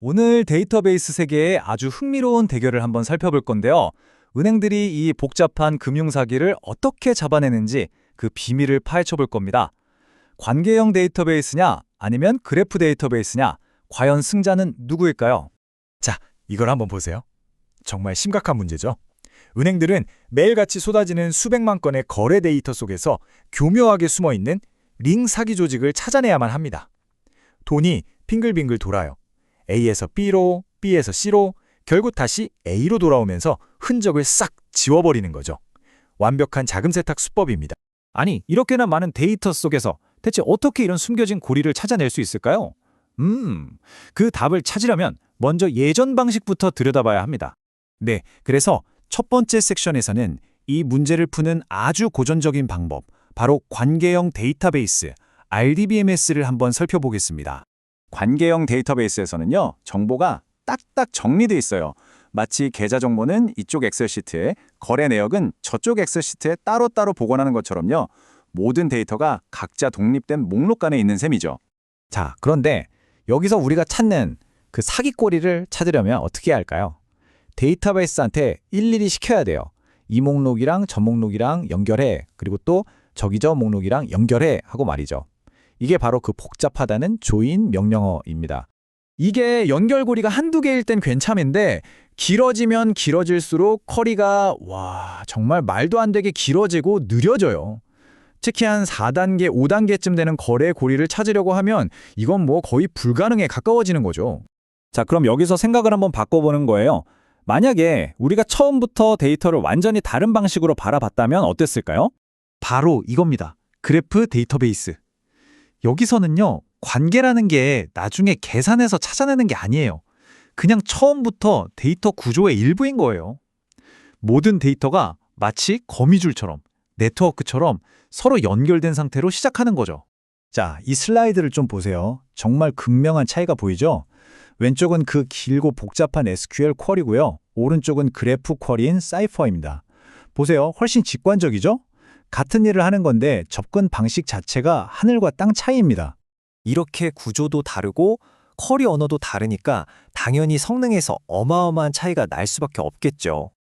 오늘 데이터베이스 세계의 아주 흥미로운 대결을 한번 살펴볼 건데요. 은행들이 이 복잡한 금융사기를 어떻게 잡아내는지 그 비밀을 파헤쳐 볼 겁니다. 관계형 데이터베이스냐 아니면 그래프 데이터베이스냐, 과연 승자는 누구일까요? 자, 이걸 한번 보세요. 정말 심각한 문제죠. 은행들은 매일같이 쏟아지는 수백만 건의 거래 데이터 속에서 교묘하게 숨어있는 링 사기 조직을 찾아내야만 합니다. 돈이 빙글빙글 돌아요. A에서 B로, B에서 C로, 결국 다시 A로 돌아오면서 흔적을 싹 지워버리는 거죠. 완벽한 자금 세탁 수법입니다. 아니, 이렇게나 많은 데이터 속에서 대체 어떻게 이런 숨겨진 고리를 찾아낼 수 있을까요? 그 답을 찾으려면 먼저 예전 방식부터 들여다봐야 합니다. 네, 그래서 첫 번째 섹션에서는 이 문제를 푸는 아주 고전적인 방법, 바로 관계형 데이터베이스, RDBMS를 한번 살펴보겠습니다. 관계형 데이터베이스에서는요, 정보가 딱딱 정리돼 있어요. 마치 계좌 정보는 이쪽 엑셀 시트에, 거래 내역은 저쪽 엑셀 시트에 따로따로 보관하는 것처럼요. 모든 데이터가 각자 독립된 목록 안에 있는 셈이죠. 자, 그런데 여기서 우리가 찾는 그 사기꼬리를 찾으려면 어떻게 해야 할까요? 데이터베이스한테 일일이 시켜야 돼요. 이 목록이랑 저 목록이랑 연결해, 그리고 또 저기 저 목록이랑 연결해 하고 말이죠. 이게 바로 그 복잡하다는 조인 명령어입니다. 이게 연결고리가 한두 개일 땐 괜찮은데 길어지면 길어질수록 커리가 정말 말도 안 되게 길어지고 느려져요. 특히 한 4단계, 5단계쯤 되는 거래 고리를 찾으려고 하면 이건 뭐 거의 불가능에 가까워지는 거죠. 자, 그럼 여기서 생각을 한번 바꿔보는 거예요. 만약에 우리가 처음부터 데이터를 완전히 다른 방식으로 바라봤다면 어땠을까요? 바로 이겁니다. 그래프 데이터베이스. 여기서는요, 관계라는 게 나중에 계산해서 찾아내는 게 아니에요. 그냥 처음부터 데이터 구조의 일부인 거예요. 모든 데이터가 마치 거미줄처럼, 네트워크처럼 서로 연결된 상태로 시작하는 거죠. 자, 이 슬라이드를 좀 보세요. 정말 극명한 차이가 보이죠? 왼쪽은 그 길고 복잡한 SQL 쿼리고요. 오른쪽은 그래프 쿼리인 사이퍼입니다. 보세요. 훨씬 직관적이죠? 같은 일을 하는 건데 접근 방식 자체가 하늘과 땅 차이입니다. 이렇게 구조도 다르고 쿼리 언어도 다르니까 당연히 성능에서 어마어마한 차이가 날 수밖에 없겠죠.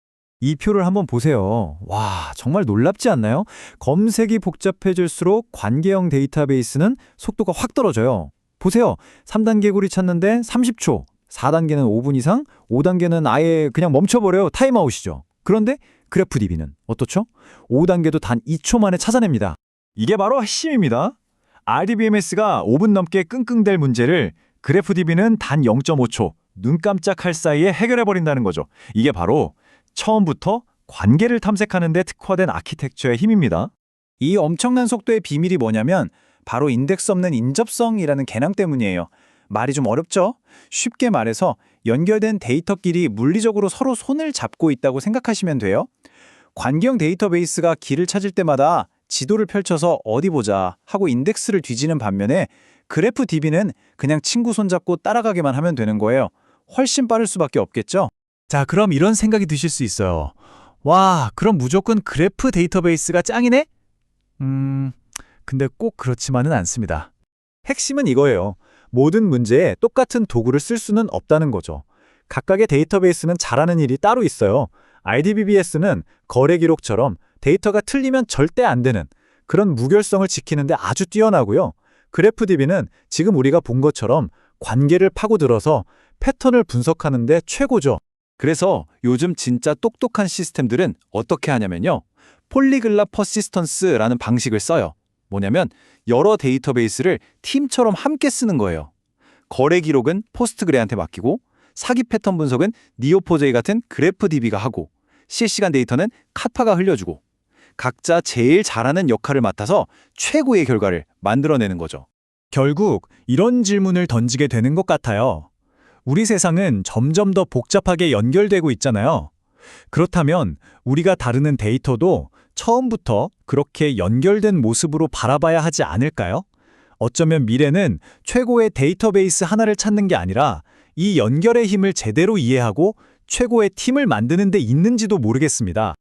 이 표를 한번 보세요. 와, 정말 놀랍지 않나요? 검색이 복잡해질수록 관계형 데이터베이스는 속도가 확 떨어져요. 보세요. 3단계 고리 찾는데 30초, 4단계는 5분 이상, 5단계는 아예 그냥 멈춰버려요. 타임아웃이죠. 그런데 그래프DB는 어떻죠? 5단계도 단 2초 만에 찾아냅니다. 이게 바로 핵심입니다. RDBMS가 5분 넘게 끙끙댈 문제를 그래프DB는 단 0.5초, 눈 깜짝할 사이에 해결해버린다는 거죠. 이게 바로 처음부터 관계를 탐색하는 데 특화된 아키텍처의 힘입니다. 이 엄청난 속도의 비밀이 뭐냐면 바로 인덱스 없는 인접성이라는 개념 때문이에요. 말이 좀 어렵죠? 쉽게 말해서 연결된 데이터끼리 물리적으로 서로 손을 잡고 있다고 생각하시면 돼요. 관계형 데이터베이스가 길을 찾을 때마다 지도를 펼쳐서 어디 보자 하고 인덱스를 뒤지는 반면에 그래프DB는 그냥 친구 손잡고 따라가기만 하면 되는 거예요. 훨씬 빠를 수밖에 없겠죠? 자, 그럼 이런 생각이 드실 수 있어요. 와, 그럼 무조건 그래프 데이터베이스가 짱이네? 근데 꼭 그렇지만은 않습니다. 핵심은 이거예요. 모든 문제에 똑같은 도구를 쓸 수는 없다는 거죠. 각각의 데이터베이스는 잘하는 일이 따로 있어요. RDBMS는 거래 기록처럼 데이터가 틀리면 절대 안 되는 그런 무결성을 지키는데 아주 뛰어나고요. 그래프DB는 지금 우리가 본 것처럼 관계를 파고들어서 패턴을 분석하는 데 최고죠. 그래서 요즘 진짜 똑똑한 시스템들은 어떻게 하냐면요. 폴리글라 퍼시스턴스라는 방식을 써요. 뭐냐면 여러 데이터베이스를 팀처럼 함께 쓰는 거예요. 거래 기록은 포스트그레한테 맡기고 사기 패턴 분석은 니오포제이 같은 그래프DB가 하고 실시간 데이터는 카파가 흘려주고 각자 제일 잘하는 역할을 맡아서 최고의 결과를 만들어내는 거죠. 결국 이런 질문을 던지게 되는 것 같아요. 우리 세상은 점점 더 복잡하게 연결되고 있잖아요. 그렇다면 우리가 다루는 데이터도 처음부터 그렇게 연결된 모습으로 바라봐야 하지 않을까요? 어쩌면 미래는 최고의 데이터베이스 하나를 찾는 게 아니라 이 연결의 힘을 제대로 이해하고 최고의 팀을 만드는 데 있는지도 모르겠습니다.